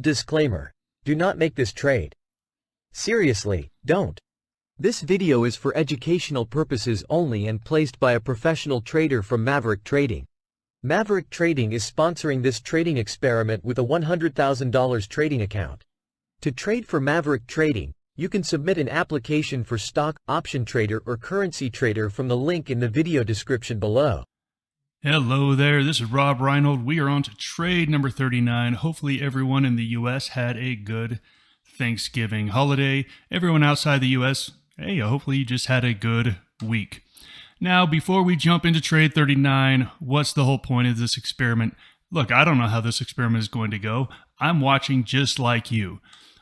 disclaimer. Do not make this trade. Seriously, don't. This video is for educational purposes only and placed by a professional trader from Maverick Trading. Maverick Trading is sponsoring this trading experiment with a $100,000 trading account. To trade for Maverick Trading, you can submit an application for stock, option trader or currency trader from the link in the video description below. Hello there, this is Rob Reinhold. We are on to trade number 39. Hopefully everyone in the U.S. had a good Thanksgiving holiday. Everyone outside the U.S., hey, hopefully you just had a good week. Now, before we jump into trade 39, what's the whole point of this experiment? Look, I don't know how this experiment is going to go. I'm watching just like you.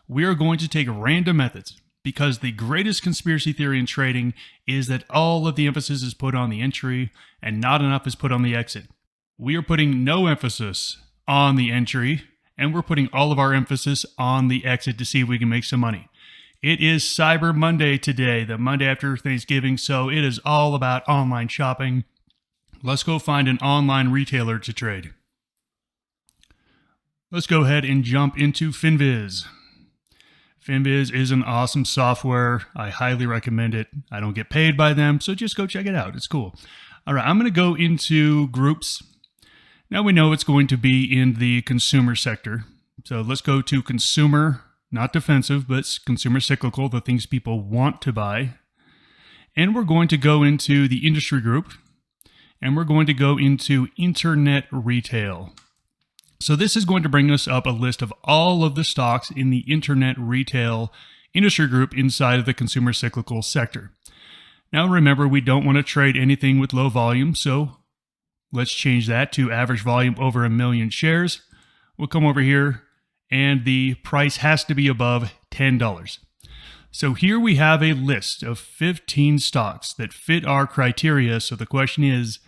We are going to take random methods because the greatest conspiracy theory in trading is that all of the emphasis is put on the entry and not enough is put on the exit. We are putting no emphasis on the entry and we're putting all of our emphasis on the exit to see if we can make some money. It is Cyber Monday today, the Monday after Thanksgiving, so it is all about online shopping. Let's go find an online retailer to trade. Let's go ahead and jump into FinViz. FinViz is an awesome software. I highly recommend it. I don't get paid by them, so just go check it out. It's cool. All right, I'm going to go into groups. Now we know it's going to be in the consumer sector. So let's go to consumer, not defensive, but consumer cyclical, the things people want to buy. And we're going to go into the industry group, and we're going to go into internet retail. So this is going to bring us up a list of all of the stocks in the internet retail industry group inside of the consumer cyclical sector. Now remember, we don't want to trade anything with low volume, so let's change that to average volume over 1 million shares. We'll come over here and the price has to be above $10. So here we have a list of 15 stocks that fit our criteria. So the question is,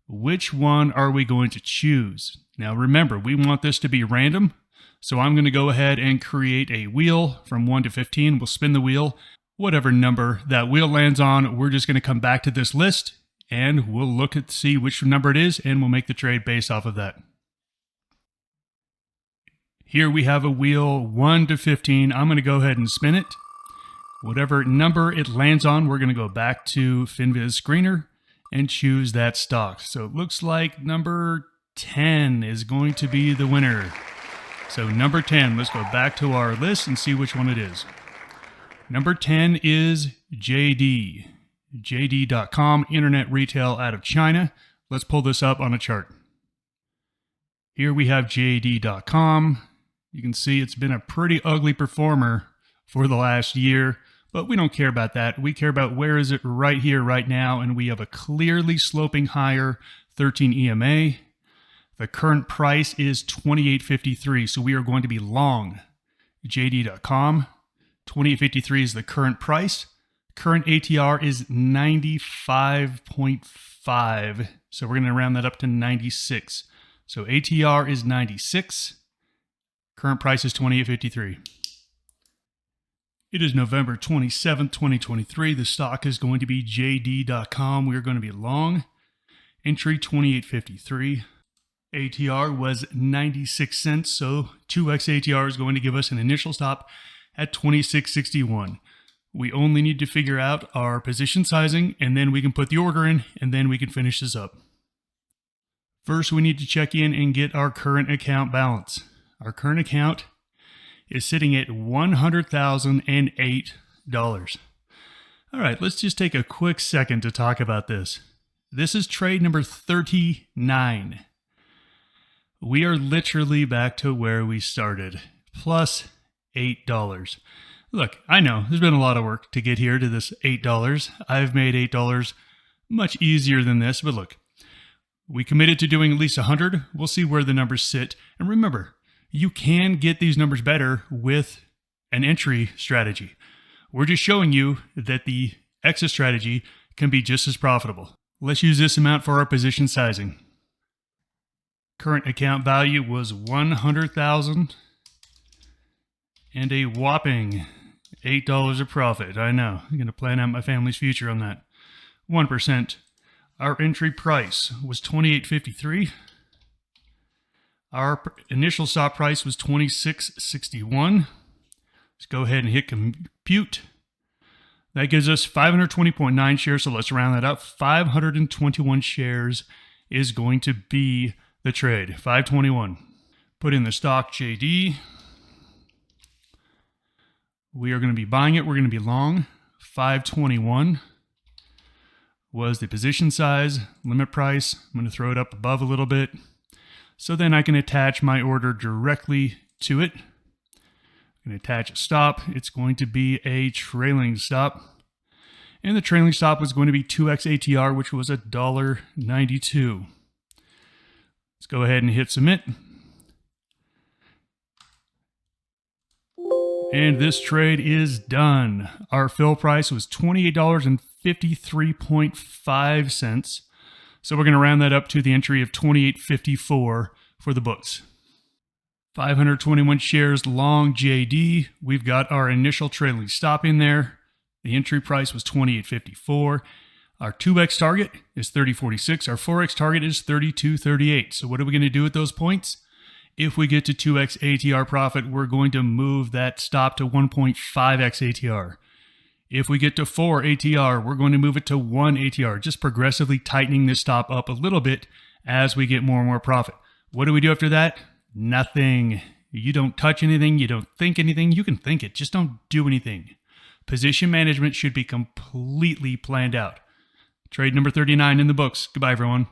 which one are we going to choose? Now remember, we want this to be random. So I'm going to go ahead and create a wheel from 1 to 15. We'll spin the wheel. Whatever number that wheel lands on, we're just going to come back to this list and we'll look at see which number it is and we'll make the trade based off of that. Here we have a wheel 1 to 15. I'm going to go ahead and spin it. Whatever number it lands on, we're going to go back to FinViz screener and choose that stock. So it looks like number 10 is going to be the winner. So number 10, let's go back to our list and see which one it is. Number 10 is JD. JD.com, internet retail out of China. Let's pull this up on a chart. Here we have JD.com. You can see it's been a pretty ugly performer for the last year, but we don't care about that. We care about where is it right here, right now, and we have a clearly sloping higher 13 EMA. The current price is $28.53, so we are going to be long JD.com. $28.53 is the current price. Current ATR is 95.5, so we're going to round that up to 96. So ATR is 96. Current price is $28.53. It is November 27th, 2023. The stock is going to be JD.com. We are going to be long. Entry $28.53. ATR was 96 cents, so 2x ATR is going to give us an initial stop at 26.61. We only need to figure out our position sizing, and then we can put the order in, and then we can finish this up. First, we need to check in and get our current account balance. Our current account is sitting at $100,008. All right, let's just take a quick second to talk about this. This is trade number 39. We are literally back to where we started, plus $8. Look, I know there's been a lot of work to get here to this $8. I've made $8 much easier than this, but look, we committed to doing at least 100. We'll see where the numbers sit. And remember, you can get these numbers better with an entry strategy. We're just showing you that the exit strategy can be just as profitable. Let's use this amount for our position sizing. Current account value was $100,000 and a whopping $8 of profit. I know, I'm going to plan out my family's future on that. 1%. Our entry price was $28.53. Our initial stop price was $26.61. Let's go ahead and hit compute. That gives us 520.9 shares, so let's round that up. 521 shares is going to be the trade. 521. Put in the stock JD. We are going to be buying it. We're going to be long. 521 was the position size, limit price. I'm going to throw it up above a little bit, so then I can attach my order directly to it. I'm going to attach a stop. It's going to be a trailing stop. And the trailing stop was going to be 2x ATR, which was $1.92. Let's go ahead and hit submit. And this trade is done. Our fill price was $28.53.5. So we're going to round that up to the entry of $28.54 for the books. 521 shares long JD. We've got our initial trailing stop in there. The entry price was $28.54. Our 2x target is $30.46. Our 4x target is $32.38. So what are we going to do with those points? If we get to 2x ATR profit, we're going to move that stop to 1.5x ATR. If we get to 4 ATR, we're going to move it to 1 ATR, just progressively tightening this stop up a little bit as we get more and more profit. What do we do after that? Nothing. You don't touch anything. You don't think anything. You can think it. Just don't do anything. Position management should be completely planned out. Trade number 39 in the books. Goodbye, everyone.